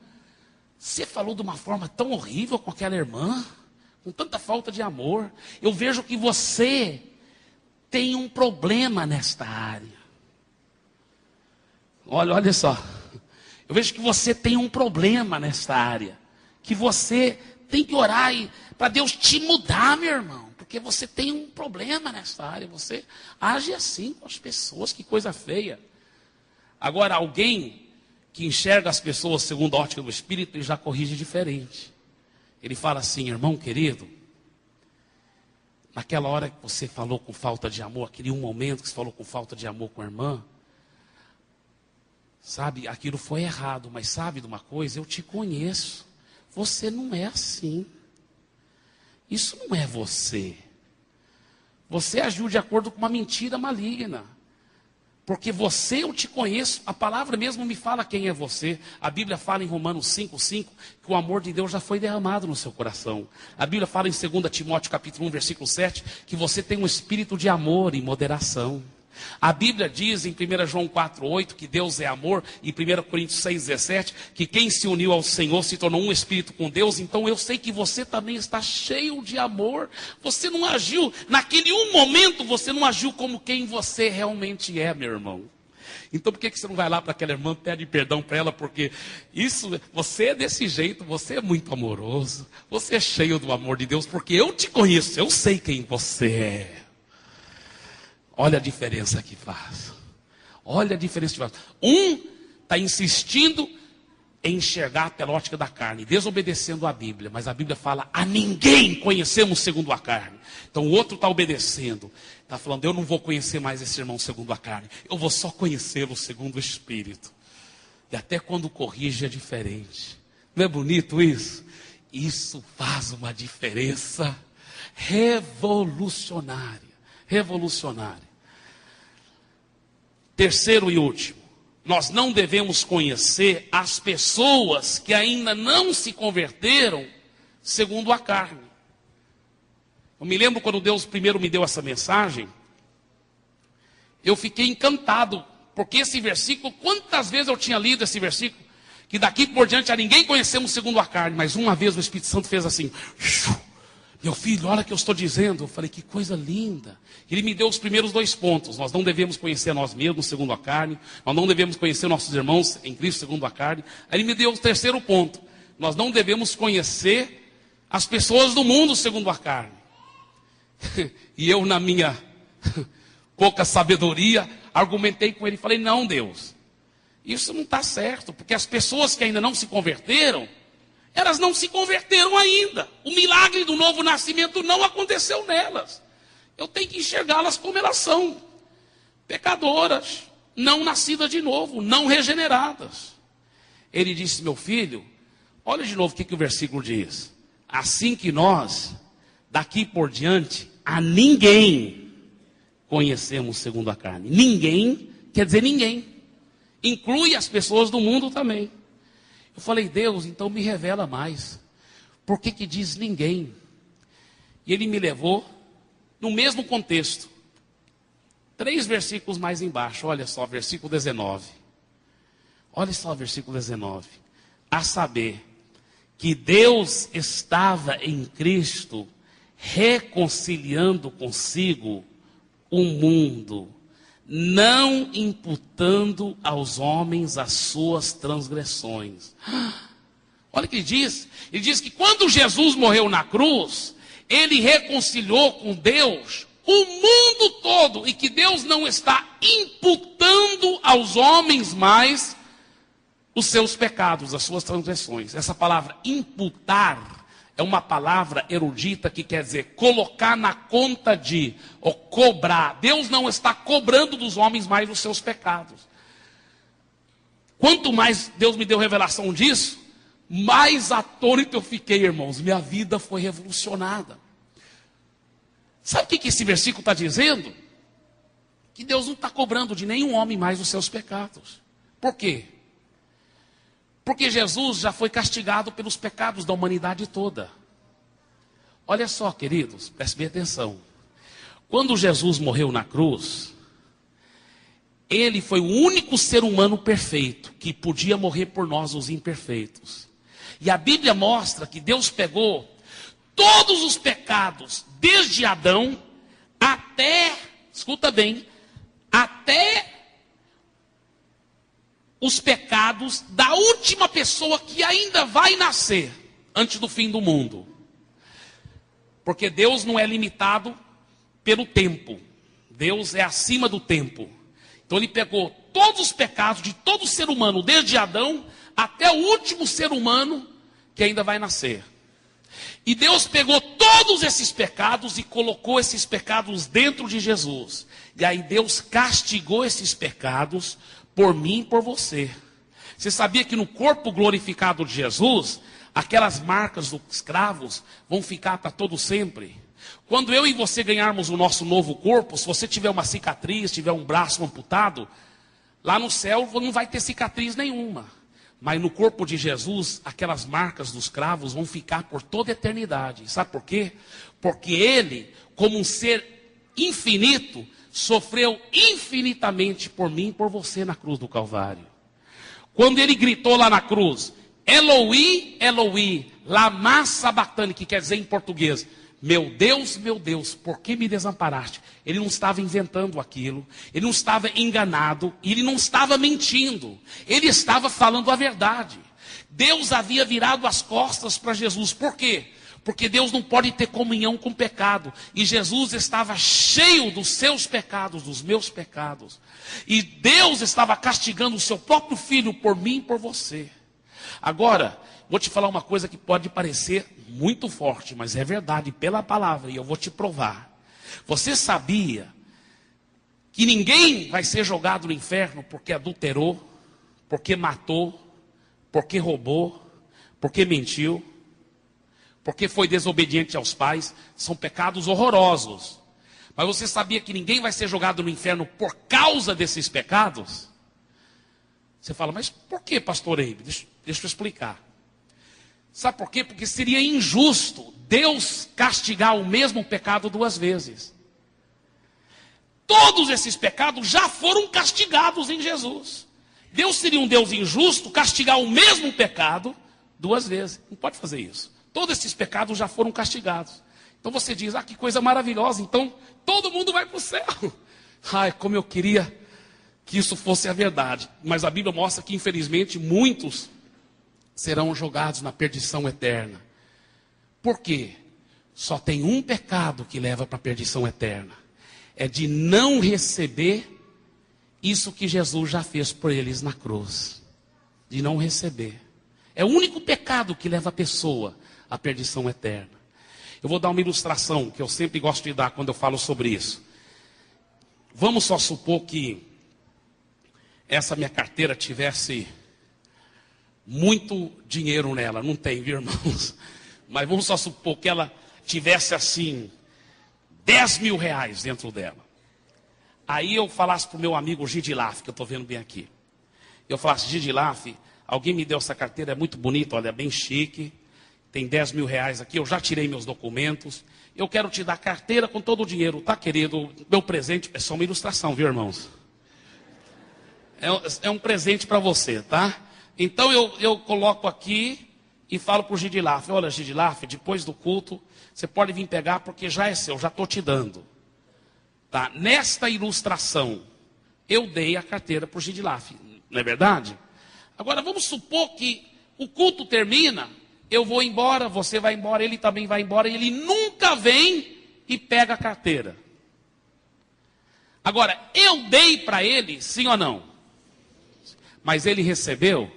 Speaker 1: você falou de uma forma tão horrível com aquela irmã, com tanta falta de amor. Eu vejo que você tem um problema nesta área. Olha só. Eu vejo que você tem um problema nessa área, que você tem que orar para Deus te mudar, meu irmão, porque você tem um problema nessa área, você age assim com as pessoas, que coisa feia. Agora, alguém que enxerga as pessoas segundo a ótica do Espírito, ele já corrige diferente. Ele fala assim: irmão querido, naquela hora que você falou com falta de amor, aquele um momento que você falou com falta de amor com a irmã, sabe, aquilo foi errado, mas sabe de uma coisa? Eu te conheço. Você não é assim. Isso não é você. Você agiu de acordo com uma mentira maligna. Porque você, eu te conheço, a palavra mesmo me fala quem é você. A Bíblia fala em Romanos 5:5 que o amor de Deus já foi derramado no seu coração. A Bíblia fala em 2 Timóteo capítulo 1, versículo 7, que você tem um espírito de amor e moderação. A Bíblia diz em 1 João 4:8 que Deus é amor, e 1 Coríntios 6:17 que quem se uniu ao Senhor se tornou um espírito com Deus. Então eu sei que você também está cheio de amor. Você não agiu, naquele um momento você não agiu como quem você realmente é, meu irmão. Então por que você não vai lá para aquela irmã, pede perdão para ela, porque você é desse jeito, você é muito amoroso, você é cheio do amor de Deus, porque eu te conheço, eu sei quem você é. Olha a diferença que faz. Olha a diferença que faz. Um está insistindo em enxergar pela ótica da carne, desobedecendo a Bíblia. Mas a Bíblia fala: a ninguém conhecemos segundo a carne. Então o outro está obedecendo. Está falando: eu não vou conhecer mais esse irmão segundo a carne. Eu vou só conhecê-lo segundo o Espírito. E até quando corrige é diferente. Não é bonito isso? Isso faz uma diferença revolucionária. Revolucionária. Terceiro e último, nós não devemos conhecer as pessoas que ainda não se converteram segundo a carne. Eu me lembro quando Deus primeiro me deu essa mensagem, eu fiquei encantado, porque esse versículo, quantas vezes eu tinha lido esse versículo, que daqui por diante a ninguém conhecemos segundo a carne, mas uma vez o Espírito Santo fez assim: meu filho, olha o que eu estou dizendo. Eu falei: que coisa linda. Ele me deu os primeiros 2 pontos. Nós não devemos conhecer nós mesmos segundo a carne. Nós não devemos conhecer nossos irmãos em Cristo segundo a carne. Aí ele me deu o 3º ponto. Nós não devemos conhecer as pessoas do mundo segundo a carne. E eu, na minha pouca sabedoria, argumentei com ele. Falei: não, Deus, isso não está certo. Porque as pessoas que ainda não se converteram, elas não se converteram ainda. O milagre do novo nascimento não aconteceu nelas. Eu tenho que enxergá-las como elas são: pecadoras, não nascidas de novo, não regeneradas. Ele disse: meu filho, olha de novo o que o versículo diz. Assim que nós, daqui por diante, a ninguém conhecemos segundo a carne. Ninguém quer dizer ninguém. Inclui as pessoas do mundo também. Eu falei: Deus, então me revela mais. Por que diz ninguém? E ele me levou no mesmo contexto. 3 versículos mais embaixo. Olha só, versículo 19. Olha só, versículo 19. A saber, que Deus estava em Cristo reconciliando consigo o mundo, não imputando aos homens as suas transgressões. Olha o que ele diz. Ele diz que quando Jesus morreu na cruz, ele reconciliou com Deus o mundo todo, e que Deus não está imputando aos homens mais os seus pecados, as suas transgressões. Essa palavra imputar é uma palavra erudita que quer dizer colocar na conta de, ou cobrar. Deus não está cobrando dos homens mais os seus pecados. Quanto mais Deus me deu revelação disso, mais atônito eu fiquei, irmãos. Minha vida foi revolucionada. Sabe o que esse versículo está dizendo? Que Deus não está cobrando de nenhum homem mais os seus pecados. Por quê? Porque Jesus já foi castigado pelos pecados da humanidade toda. Olha só, queridos, prestem bem atenção. Quando Jesus morreu na cruz, ele foi o único ser humano perfeito que podia morrer por nós, os imperfeitos. E a Bíblia mostra que Deus pegou todos os pecados, desde Adão até, escuta bem, até os pecados da última pessoa que ainda vai nascer antes do fim do mundo. Porque Deus não é limitado pelo tempo. Deus é acima do tempo. Então ele pegou todos os pecados de todo ser humano, desde Adão até o último ser humano que ainda vai nascer. E Deus pegou todos esses pecados e colocou esses pecados dentro de Jesus. E aí Deus castigou esses pecados por mim e por você. Você sabia que no corpo glorificado de Jesus, aquelas marcas dos cravos vão ficar para todo sempre? Quando eu e você ganharmos o nosso novo corpo, se você tiver uma cicatriz, tiver um braço amputado, lá no céu não vai ter cicatriz nenhuma. Mas no corpo de Jesus, aquelas marcas dos cravos vão ficar por toda a eternidade. Sabe por quê? Porque ele, como um ser infinito, sofreu infinitamente por mim e por você na cruz do Calvário. Quando ele gritou lá na cruz, Eloi, Eloi, lama sabachthani, que quer dizer em português, meu Deus, por que me desamparaste? Ele não estava inventando aquilo, ele não estava enganado, ele não estava mentindo, ele estava falando a verdade. Deus havia virado as costas para Jesus, por quê? Porque Deus não pode ter comunhão com o pecado, e Jesus estava cheio dos seus pecados, dos meus pecados, e Deus estava castigando o seu próprio filho por mim e por você. Agora, vou te falar uma coisa que pode parecer muito forte, mas é verdade pela palavra, e eu vou te provar. Você sabia que ninguém vai ser jogado no inferno porque adulterou, porque matou, porque roubou, porque mentiu, porque foi desobediente aos pais? São pecados horrorosos. Mas você sabia que ninguém vai ser jogado no inferno por causa desses pecados? Você fala, mas por que, pastor Eibe? Deixa eu explicar. Sabe por quê? Porque seria injusto Deus castigar o mesmo pecado duas vezes. Todos esses pecados já foram castigados em Jesus. Deus seria um Deus injusto castigar o mesmo pecado duas vezes. Não pode fazer isso. Todos esses pecados já foram castigados. Então você diz, que coisa maravilhosa. Então todo mundo vai para o céu. Ai, como eu queria que isso fosse a verdade. Mas a Bíblia mostra que infelizmente muitos serão jogados na perdição eterna. Por quê? Só tem um pecado que leva para a perdição eterna. É de não receber isso que Jesus já fez por eles na cruz. De não receber. É o único pecado que leva a pessoa à perdição eterna. Eu vou dar uma ilustração que eu sempre gosto de dar quando eu falo sobre isso. Vamos só supor que essa minha carteira tivesse muito dinheiro nela. Não tem, viu, irmãos? Mas vamos só supor que ela tivesse assim 10 mil reais dentro dela. Aí eu falasse para o meu amigo Gidilaf, que eu estou vendo bem aqui. Eu falasse, Gidilaf, alguém me deu essa carteira, é muito bonita, olha, é bem chique. Tem 10 mil reais aqui, eu já tirei meus documentos. Eu quero te dar carteira com todo o dinheiro, tá, querido? Meu presente é só uma ilustração, viu, irmãos? É um presente para você, tá? Então eu coloco aqui e falo para o Gidilaf, olha, Gidilaf, depois do culto, você pode vir pegar porque já é seu, já estou te dando. Tá? Nesta ilustração, eu dei a carteira para o Gidilaf, não é verdade? Agora vamos supor que o culto termina, eu vou embora, você vai embora, ele também vai embora, e ele nunca vem e pega a carteira. Agora, eu dei para ele, sim ou não? Mas ele recebeu?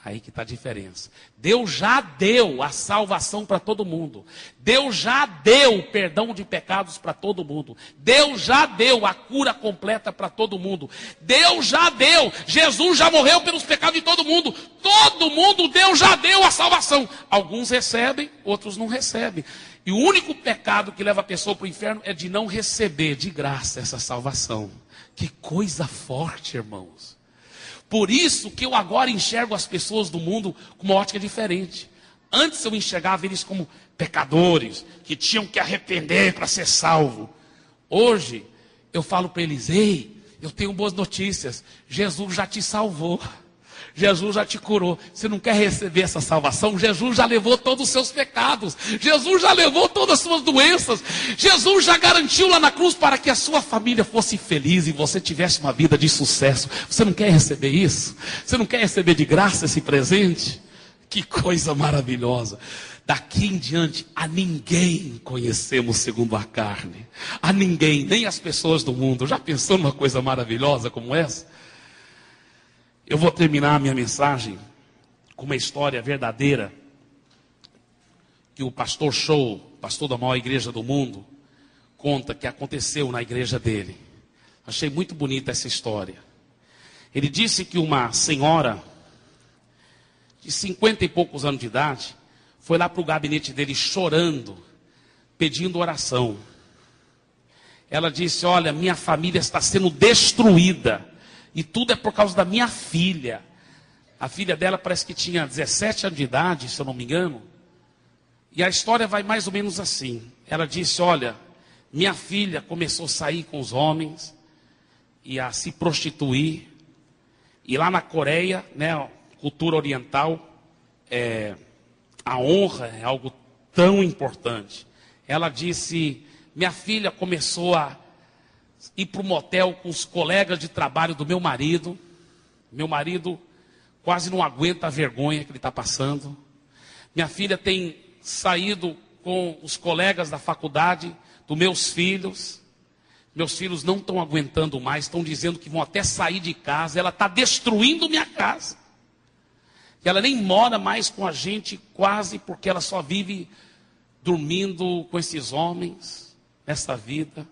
Speaker 1: Aí que está a diferença. Deus já deu a salvação para todo mundo. Deus já deu o perdão de pecados para todo mundo. Deus já deu a cura completa para todo mundo. Deus já deu. Jesus já morreu pelos pecados de todo mundo. Todo mundo, Deus já deu a salvação. Alguns recebem, outros não recebem. E o único pecado que leva a pessoa para o inferno é de não receber de graça essa salvação. Que coisa forte, irmãos. Por isso que eu agora enxergo as pessoas do mundo com uma ótica diferente. Antes eu enxergava eles como pecadores, que tinham que arrepender para ser salvo. Hoje eu falo para eles, ei, eu tenho boas notícias, Jesus já te salvou. Jesus já te curou. Você não quer receber essa salvação? Jesus já levou todos os seus pecados. Jesus já levou todas as suas doenças. Jesus já garantiu lá na cruz para que a sua família fosse feliz e você tivesse uma vida de sucesso. Você não quer receber isso? Você não quer receber de graça esse presente? Que coisa maravilhosa. Daqui em diante, a ninguém conhecemos segundo a carne. A ninguém, nem as pessoas do mundo. Já pensou numa coisa maravilhosa como essa? Eu vou terminar a minha mensagem com uma história verdadeira que o pastor Show, pastor da maior igreja do mundo, conta que aconteceu na igreja dele. Achei muito bonita essa história. Ele disse que uma senhora de 50 e poucos anos de idade foi lá para o gabinete dele chorando, pedindo oração. Ela disse: olha, minha família está sendo destruída. E tudo é por causa da minha filha. A filha dela parece que tinha 17 anos de idade, se eu não me engano. E a história vai mais ou menos assim. Ela disse: olha, minha filha começou a sair com os homens e a se prostituir. E lá na Coreia, né, cultura oriental, a honra é algo tão importante. Ela disse: minha filha começou a ir para o motel com os colegas de trabalho do meu marido. Meu marido quase não aguenta a vergonha que ele está passando. Minha filha tem saído com os colegas da faculdade dos meus filhos. Meus filhos não estão aguentando mais, estão dizendo que vão até sair de casa. Ela está destruindo minha casa. E ela nem mora mais com a gente quase, porque ela só vive dormindo com esses homens nessa vida.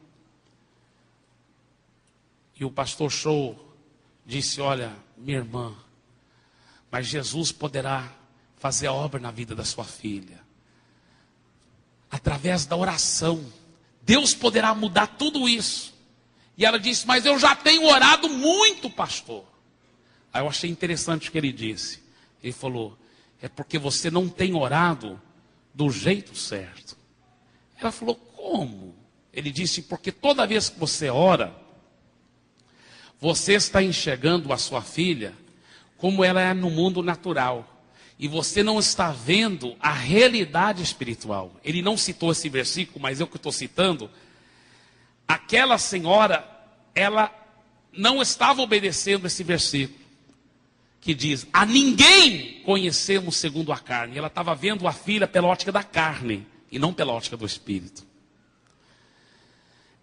Speaker 1: E o pastor Show disse: olha, minha irmã, mas Jesus poderá fazer a obra na vida da sua filha. Através da oração, Deus poderá mudar tudo isso. E ela disse: mas eu já tenho orado muito, pastor. Aí eu achei interessante o que ele disse. Ele falou: é porque você não tem orado do jeito certo. Ela falou: como? Ele disse: porque toda vez que você ora, você está enxergando a sua filha como ela é no mundo natural. E você não está vendo a realidade espiritual. Ele não citou esse versículo, mas eu que estou citando. Aquela senhora, ela não estava obedecendo esse versículo, que diz: a ninguém conhecemos segundo a carne. Ela estava vendo a filha pela ótica da carne, e não pela ótica do Espírito.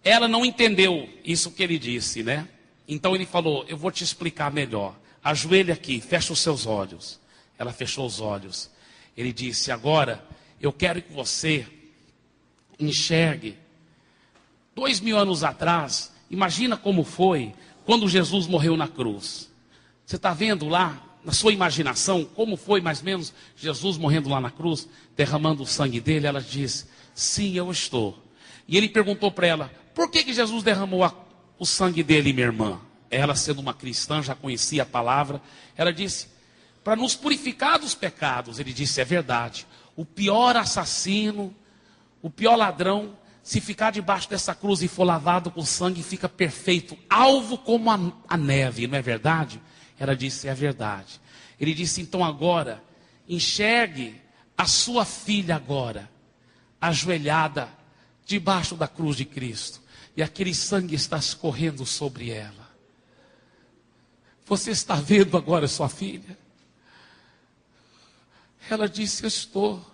Speaker 1: Ela não entendeu isso que ele disse, né? Então ele falou: eu vou te explicar melhor. Ajoelha aqui, fecha os seus olhos. Ela fechou os olhos. Ele disse: agora eu quero que você enxergue 2000 anos atrás. Imagina como foi quando Jesus morreu na cruz. Você está vendo lá, na sua imaginação, como foi mais ou menos Jesus morrendo lá na cruz, derramando o sangue dele? Ela disse: sim, eu estou. E ele perguntou para ela: por que Jesus derramou o sangue dele, minha irmã? Ela, sendo uma cristã, já conhecia a palavra. Ela disse: para nos purificar dos pecados. Ele disse: é verdade. O pior assassino, o pior ladrão, se ficar debaixo dessa cruz e for lavado com sangue, fica perfeito, alvo como a neve, não é verdade? Ela disse: é verdade. Ele disse: então agora, enxergue a sua filha agora, ajoelhada, debaixo da cruz de Cristo. E aquele sangue está escorrendo sobre ela. Você está vendo agora sua filha? Ela disse: eu estou.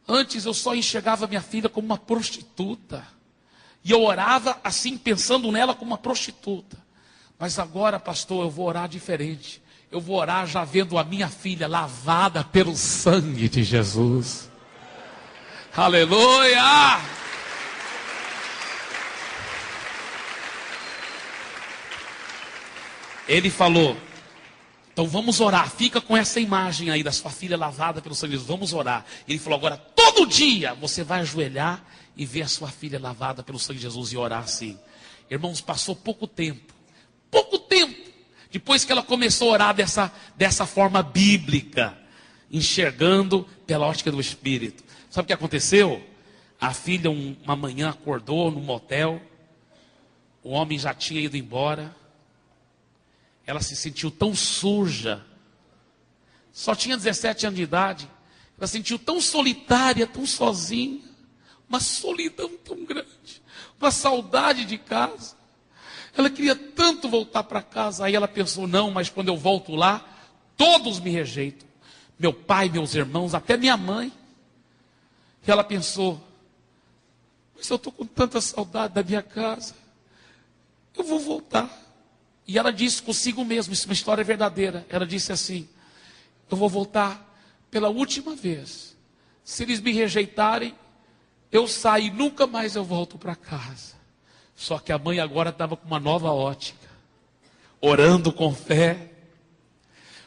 Speaker 1: Antes eu só enxergava minha filha como uma prostituta. E eu orava assim, pensando nela como uma prostituta. Mas agora, pastor, eu vou orar diferente. Eu vou orar já vendo a minha filha lavada pelo sangue de Jesus. Aleluia! Ele falou: então vamos orar, fica com essa imagem aí da sua filha lavada pelo sangue de Jesus, vamos orar. Ele falou: agora todo dia você vai ajoelhar e ver a sua filha lavada pelo sangue de Jesus e orar assim. Irmãos, passou pouco tempo, depois que ela começou a orar dessa forma bíblica, enxergando pela ótica do Espírito. Sabe o que aconteceu? A filha uma manhã acordou no motel, o homem já tinha ido embora. ela se sentiu tão suja. Só tinha 17 anos de idade. Ela se sentiu tão solitária, tão sozinha. Uma solidão tão grande. Uma saudade de casa. Ela queria tanto voltar para casa. Aí ela pensou, não, mas quando eu volto lá, todos me rejeitam. Meu pai, meus irmãos, até minha mãe. E ela pensou, mas eu estou com tanta saudade da minha casa. Eu vou voltar. E ela disse consigo mesma, isso é uma história verdadeira. Ela disse assim, eu vou voltar pela última vez. Se eles me rejeitarem, eu saio e nunca mais eu volto para casa. Só que a mãe agora estava com uma nova ótica. Orando com fé.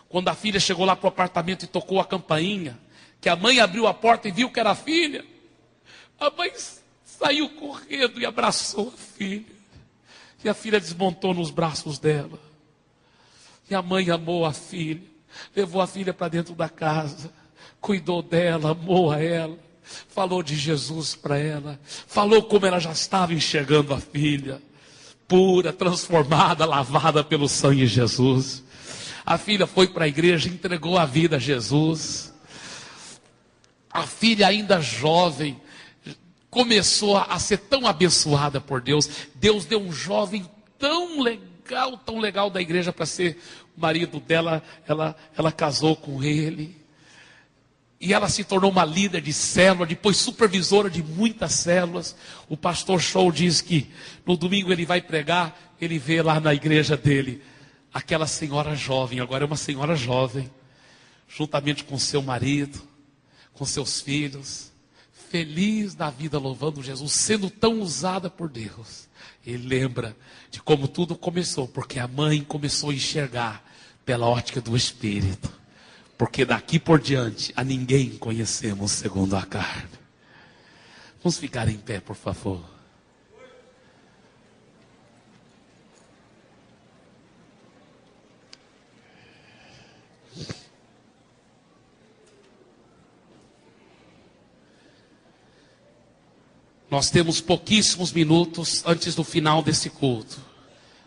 Speaker 1: Quando a filha chegou lá para o apartamento e tocou a campainha, que a mãe abriu a porta e viu que era a filha, a mãe saiu correndo e abraçou a filha. E a filha desmontou nos braços dela. E a mãe amou a filha. Levou a filha para dentro da casa. Cuidou dela, amou a ela. Falou de Jesus para ela. Falou como ela já estava enxergando a filha. Pura, transformada, lavada pelo sangue de Jesus. A filha foi para a igreja, entregou a vida a Jesus. A filha ainda jovem começou a ser tão abençoada por Deus. Deus deu um jovem tão legal da igreja para ser o marido dela. Ela casou com ele. E ela se tornou uma líder de célula, depois supervisora de muitas células. O pastor Show diz que no domingo ele vai pregar, ele vê lá na igreja dele aquela senhora jovem, agora é uma senhora jovem, juntamente com seu marido, com seus filhos, feliz da vida, louvando Jesus, sendo tão usada por Deus. Ele lembra de como tudo começou, porque a mãe começou a enxergar pela ótica do Espírito. Porque daqui por diante a ninguém conhecemos segundo a carne. Vamos ficar em pé, por favor. Nós temos pouquíssimos minutos antes do final desse culto.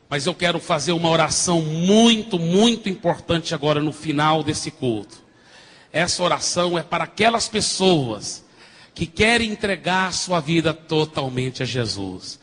Speaker 1: Mas eu quero fazer uma oração muito, muito importante agora no final desse culto. Essa oração é para aquelas pessoas que querem entregar a sua vida totalmente a Jesus.